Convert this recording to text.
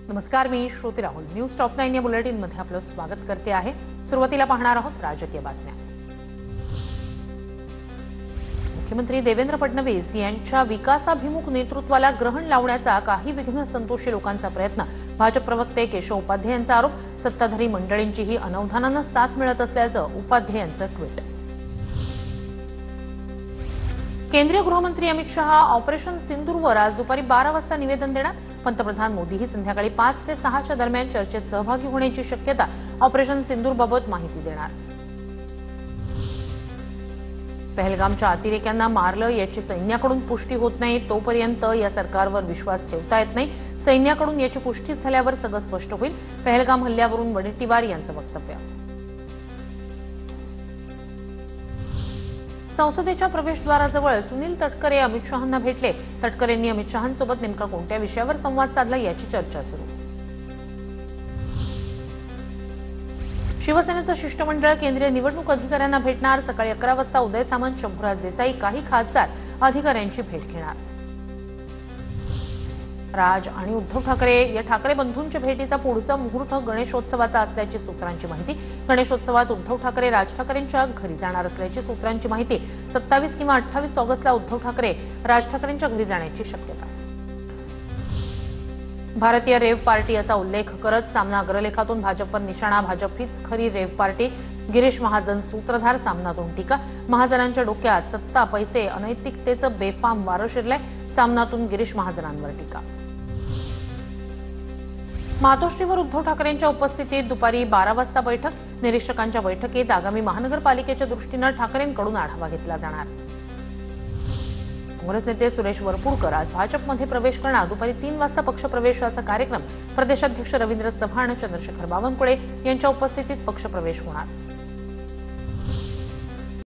नमस्कार, मी Shruti Rahul. News top 9 या bulletin मध्ये आपलं स्वागत करते आहे. सुरुवातीला पाहणार आहोत राजकीय बातम्या. मुख्यमंत्री देवेंद्र फडणवीस यांच्या विकासाभिमुख नेतृत्वाला ग्रहण लावण्याचा काही विघ्न संतोषी लोकांचा प्रयत्न. भाजप प्रवक्ते केशव उपाध्ये यांचा आरोप. सत्ताधारी मंडळींचीही अनवधानानं साथ मिळत असल्याचं उपाध्ये यांचं ट्विट. केंद्रीय गृहमंत्री अमित शहा ऑपरेशन सिंदूरवर आज दुपारी 12 वाजता निवेदन देणार. पंतप्रधान मोदीही संध्याकाळी 5 ते 6च्या दरम्यान चर्चेत सहभागी होण्याची शक्यता. ऑपरेशन सिंदूरबाबत माहिती देणार. पहलगामच्या अतिरेक्यांना मारलं याची सैन्याकडून पुष्टी होत नाही तोपर्यंत या सरकारवर विश्वास ठेवता येत नाही. सैन्याकडून याची पुष्टी झाल्यावर सगळं स्पष्ट होईल. पहलगाम हल्ल्यावरून वडेट्टीवार यांचं वक्तव्य. संसदेच्या प्रवेशद्वाराजवळ सुनील तटकरे अमित शहांना भेटले. तटकरेंनी अमित शहांसोबत नेमका कोणत्या विषयावर संवाद साधला याची चर्चा सुरू. शिवसेनेचं शिष्टमंडळ केंद्रीय निवडणूक अधिकाऱ्यांना भेटणार. सकाळी 11 वाजता उदय सामंत, शंभूराज देसाई, काही खासदार अधिकाऱ्यांची भेट घेणार. राज आणि उद्धव ठाकरे या ठाकरे बंधूंच्या भेटीचा पुढचा मुहूर्त गणेशोत्सवाचा असल्याची सूत्रांची माहिती. गणेशोत्सवात उद्धव ठाकरे राज ठाकरेंच्या घरी जाणार असल्याची सूत्रांची माहिती. 27 किंवा 28 ऑगस्टला उद्धव ठाकरे राज ठाकरेंच्या घरी जाण्याची शक्यता. भारतीय रेव्ह पार्टी असा उल्लेख करत सामना अग्रलेखातून भाजपवर निशाणा. भाजप हीच खरी रेव्ह पार्टी. गिरीश महाजन सूत्रधार. सामनातून टीका. महाजनांच्या डोक्यात सत्ता, पैसे, अनैतिकतेचं बेफाम वारं शिरलंय. सामनातून गिरीश महाजनांवर टीका. मातोश्रीवर उद्धव ठाकरेंच्या उपस्थितीत दुपारी 12 वाजता बैठक. निरीक्षकांच्या बैठकीत आगामी महानगरपालिकेच्या दृष्टीनं ठाकरेंकडून आढावा घेतला जाणार. काँग्रेस नेते सुरेश वरपुडकर आज भाजपमध्ये प्रवेश करणार. दुपारी 3 वाजता पक्षप्रवेशाचा कार्यक्रम. प्रदेशाध्यक्ष रवींद्र चव्हाण, चंद्रशेखर बावनकुळे यांच्या उपस्थितीत पक्षप्रवेश होणार.